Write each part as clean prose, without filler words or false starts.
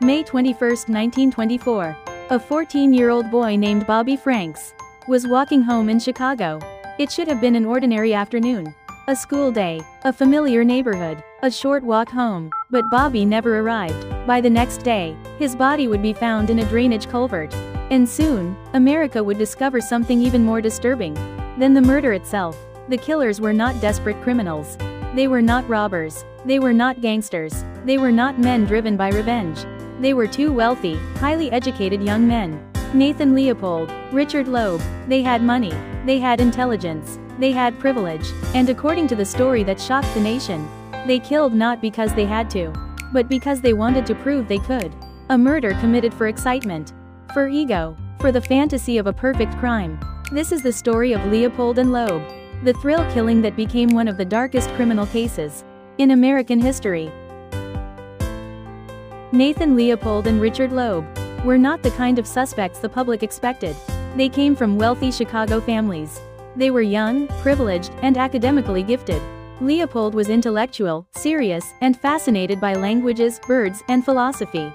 May 21, 1924. A 14-year-old boy named Bobby Franks was walking home in Chicago. It should have been an ordinary afternoon. A school day, a familiar neighborhood, a short walk home, but Bobby never arrived. By the next day, his body would be found in a drainage culvert. And soon, America would discover something even more disturbing than the murder itself. The killers were not desperate criminals. They were not robbers. They were not gangsters. They were not men driven by revenge. They were two wealthy, highly educated young men. Nathan Leopold, Richard Loeb. They had money. They had intelligence. They had privilege. And according to the story that shocked the nation, they killed not because they had to, but because they wanted to prove they could. A murder committed for excitement, for ego, for the fantasy of a perfect crime. This is the story of Leopold and Loeb, the thrill killing that became one of the darkest criminal cases in American history. Nathan Leopold and Richard Loeb were not the kind of suspects the public expected. They came from wealthy Chicago families. They were young, privileged, and academically gifted. Leopold was intellectual, serious, and fascinated by languages, birds, and philosophy.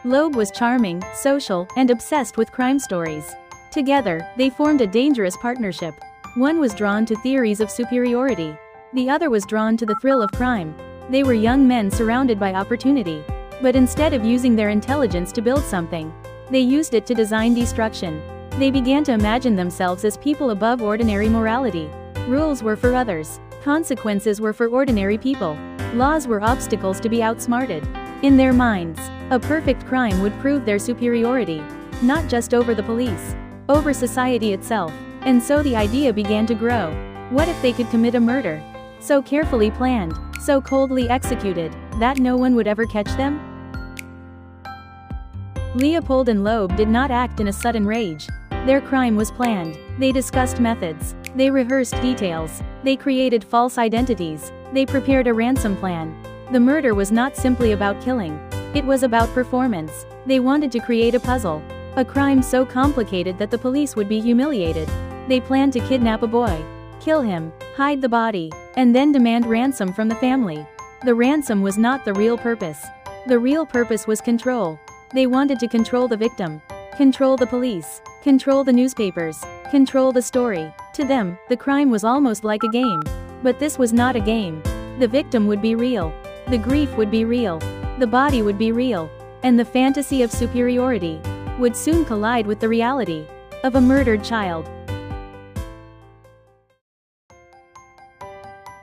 Loeb was charming, social, and obsessed with crime stories. Together, they formed a dangerous partnership. One was drawn to theories of superiority. The other was drawn to the thrill of crime. They were young men surrounded by opportunity. But instead of using their intelligence to build something, they used it to design destruction. They began to imagine themselves as people above ordinary morality. Rules were for others. Consequences were for ordinary people. Laws were obstacles to be outsmarted. In their minds, a perfect crime would prove their superiority, not just over the police, over society itself. And so the idea began to grow. What if they could commit a murder? So carefully planned, so coldly executed, that no one would ever catch them? Leopold and Loeb did not act in a sudden rage. Their crime was planned. They discussed methods. They rehearsed details. They created false identities. They prepared a ransom plan. The murder was not simply about killing. It was about performance. They wanted to create a puzzle. A crime so complicated that the police would be humiliated. They planned to kidnap a boy, kill him, hide the body, and then demand ransom from the family. The ransom was not the real purpose. The real purpose was control. They wanted to control the victim, control the police, control the newspapers, control the story. To them, the crime was almost like a game. But this was not a game. The victim would be real. The grief would be real. The body would be real. And the fantasy of superiority would soon collide with the reality of a murdered child.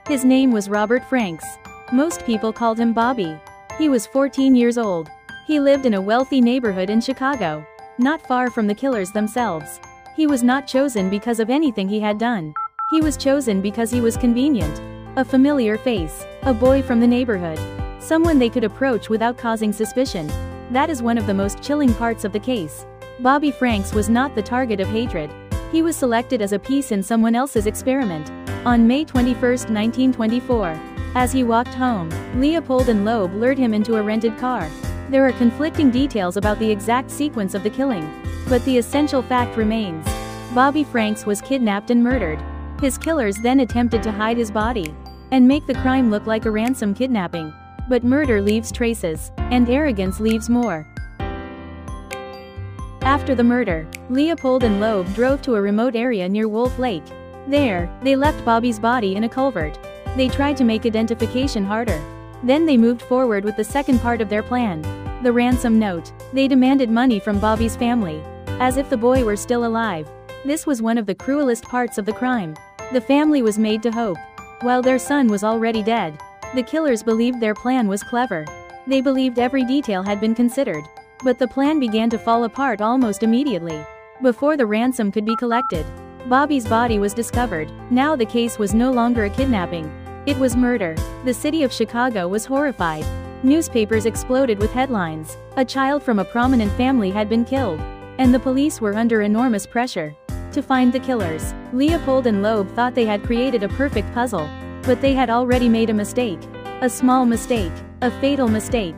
His name was Robert Franks. Most people called him Bobby. He was 14 years old. He lived in a wealthy neighborhood in Chicago, not far from the killers themselves. He was not chosen because of anything he had done. He was chosen because he was convenient. A familiar face. A boy from the neighborhood. Someone they could approach without causing suspicion. That is one of the most chilling parts of the case. Bobby Franks was not the target of hatred. He was selected as a piece in someone else's experiment. On May 21, 1924. As he walked home, Leopold and Loeb lured him into a rented car. There are conflicting details about the exact sequence of the killing, but the essential fact remains. Bobby Franks was kidnapped and murdered. His killers then attempted to hide his body and make the crime look like a ransom kidnapping. But murder leaves traces, and arrogance leaves more. After the murder, Leopold and Loeb drove to a remote area near Wolf Lake. There, they left Bobby's body in a culvert. They tried to make identification harder. Then they moved forward with the second part of their plan, the ransom note. They demanded money from Bobby's family, as if the boy were still alive. This was one of the cruelest parts of the crime. The family was made to hope, while their son was already dead. The killers believed their plan was clever. They believed every detail had been considered. But the plan began to fall apart almost immediately. Before the ransom could be collected, Bobby's body was discovered. Now the case was no longer a kidnapping. It was murder. The city of Chicago was horrified. Newspapers exploded with headlines. A child from a prominent family had been killed. And the police were under enormous pressure to find the killers. Leopold and Loeb thought they had created a perfect puzzle. But they had already made a mistake. A small mistake. A fatal mistake.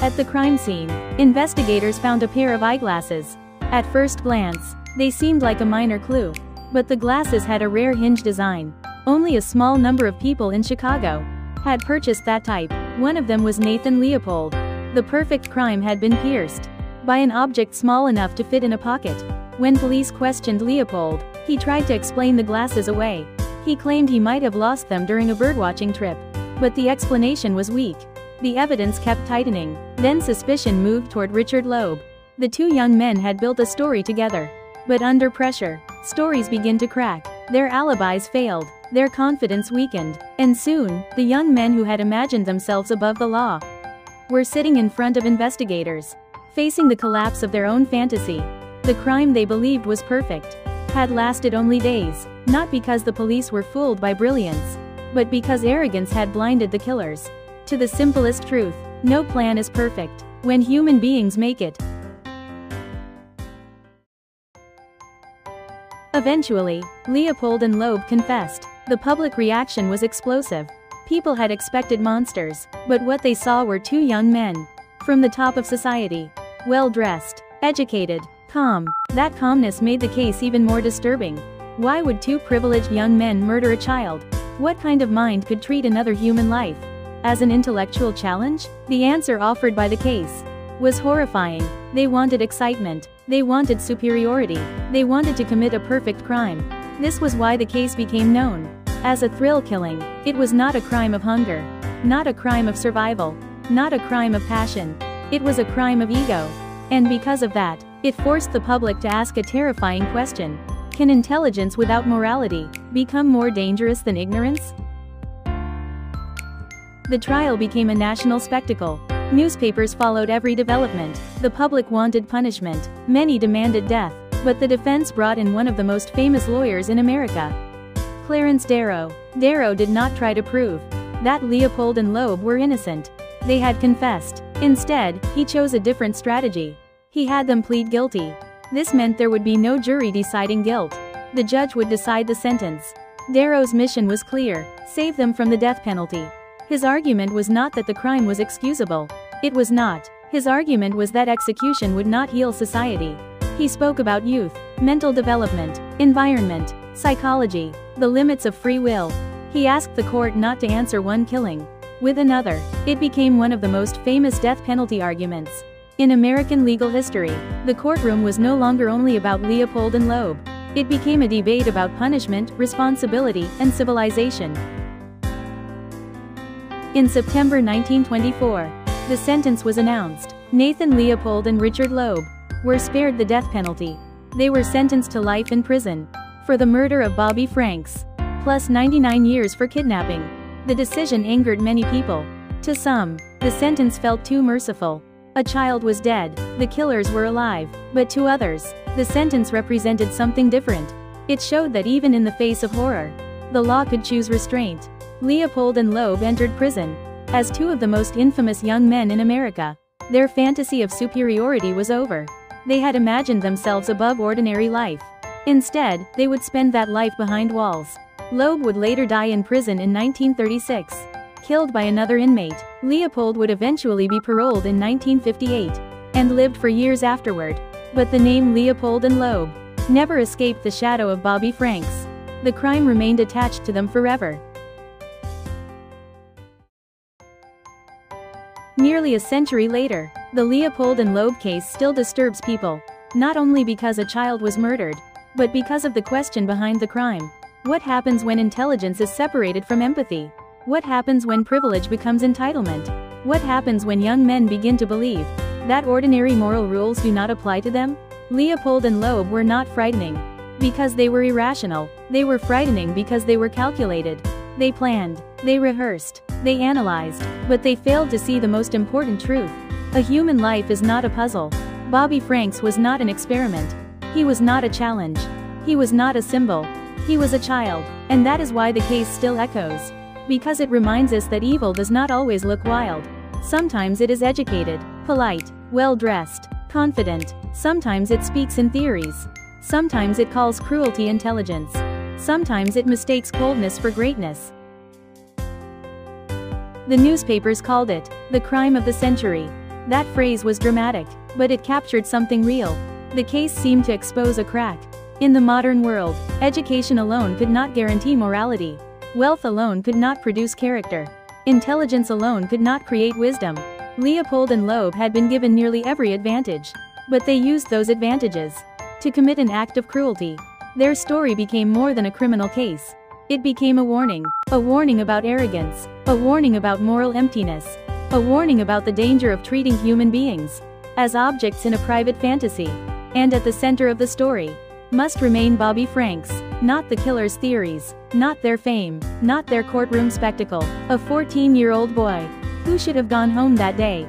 At the crime scene, investigators found a pair of eyeglasses. At first glance, they seemed like a minor clue. But the glasses had a rare hinge design. Only a small number of people in Chicago had purchased that type. One of them was Nathan Leopold. The perfect crime had been pierced by an object small enough to fit in a pocket. When police questioned Leopold, he tried to explain the glasses away. He claimed he might have lost them during a birdwatching trip. But the explanation was weak. The evidence kept tightening. Then suspicion moved toward Richard Loeb. The two young men had built a story together. But under pressure, stories began to crack. Their alibis failed. Their confidence weakened. And soon, the young men who had imagined themselves above the law were sitting in front of investigators, facing the collapse of their own fantasy. The crime they believed was perfect had lasted only days, not because the police were fooled by brilliance, but because arrogance had blinded the killers to the simplest truth: no plan is perfect when human beings make it. Eventually, Leopold and Loeb confessed. The public reaction was explosive. People had expected monsters, but what they saw were two young men from the top of society, well-dressed, educated, calm. That calmness made the case even more disturbing. Why would two privileged young men murder a child? What kind of mind could treat another human life as an intellectual challenge? The answer offered by the case was horrifying. They wanted excitement. They wanted superiority. They wanted to commit a perfect crime. This was why the case became known as a thrill killing. It was not a crime of hunger, not a crime of survival, not a crime of passion. It was a crime of ego. And because of that, it forced the public to ask a terrifying question: can intelligence without morality become more dangerous than ignorance? The trial became a national spectacle. Newspapers followed every development. The public wanted punishment. Many demanded death. But the defense brought in one of the most famous lawyers in America, Clarence Darrow. Darrow did not try to prove that Leopold and Loeb were innocent. They had confessed. Instead, he chose a different strategy. He had them plead guilty. This meant there would be no jury deciding guilt. The judge would decide the sentence. Darrow's mission was clear: save them from the death penalty. His argument was not that the crime was excusable. It was not. His argument was that execution would not heal society. He spoke about youth, mental development, environment, psychology, the limits of free will. He asked the court not to answer one killing with another. It became one of the most famous death penalty arguments in American legal history. The courtroom was no longer only about Leopold and Loeb. It became a debate about punishment, responsibility, and civilization. In September 1924, the sentence was announced. Nathan Leopold and Richard Loeb were spared the death penalty. They were sentenced to life in prison for the murder of Bobby Franks, plus 99 years for kidnapping. The decision angered many people. To some, the sentence felt too merciful. A child was dead, the killers were alive. But to others, the sentence represented something different. It showed that even in the face of horror, the law could choose restraint. Leopold and Loeb entered prison as two of the most infamous young men in America. Their fantasy of superiority was over. They had imagined themselves above ordinary life. Instead, they would spend that life behind walls. Loeb would later die in prison in 1936, killed by another inmate. Leopold would eventually be paroled in 1958 and lived for years afterward. But the name Leopold and Loeb never escaped the shadow of Bobby Franks. The crime remained attached to them forever. Nearly a century later, the Leopold and Loeb case still disturbs people, not only because a child was murdered, but because of the question behind the crime. What happens when intelligence is separated from empathy? What happens when privilege becomes entitlement? What happens when young men begin to believe that ordinary moral rules do not apply to them? Leopold and Loeb were not frightening because they were irrational. They were frightening because they were calculated. They planned, they rehearsed, they analyzed, but they failed to see the most important truth. A human life is not a puzzle. Bobby Franks was not an experiment. He was not a challenge. He was not a symbol. He was a child. And that is why the case still echoes. Because it reminds us that evil does not always look wild. Sometimes it is educated, polite, well-dressed, confident. Sometimes it speaks in theories. Sometimes it calls cruelty intelligence. Sometimes it mistakes coldness for greatness. The newspapers called it the crime of the century. That phrase was dramatic, but it captured something real. The case seemed to expose a crack. In the modern world, education alone could not guarantee morality. Wealth alone could not produce character. Intelligence alone could not create wisdom. Leopold and Loeb had been given nearly every advantage. But they used those advantages to commit an act of cruelty. Their story became more than a criminal case. It became a warning about arrogance, a warning about moral emptiness, a warning about the danger of treating human beings as objects in a private fantasy. And at the center of the story must remain Bobby Franks, not the killer's theories, not their fame, not their courtroom spectacle, a 14-year-old boy who should have gone home that day.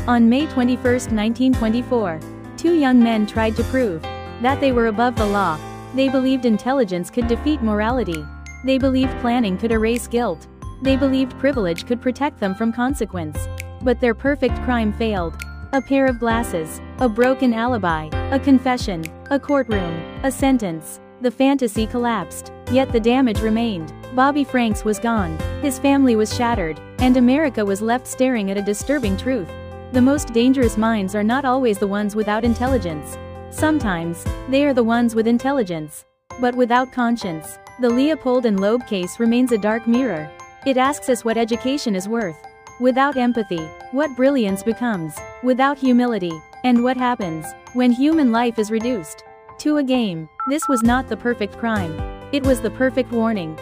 On May 21, 1924, two young men tried to prove that they were above the law. They believed intelligence could defeat morality. They believed planning could erase guilt. They believed privilege could protect them from consequence. But their perfect crime failed. A pair of glasses, a broken alibi, a confession, a courtroom, a sentence. The fantasy collapsed, yet the damage remained. Bobby Franks was gone, his family was shattered, and America was left staring at a disturbing truth. The most dangerous minds are not always the ones without intelligence. Sometimes, they are the ones with intelligence, but without conscience. The Leopold and Loeb case remains a dark mirror. It asks us what education is worth. Without empathy, what brilliance becomes. Without humility, and what happens when human life is reduced to a game. This was not the perfect crime. It was the perfect warning.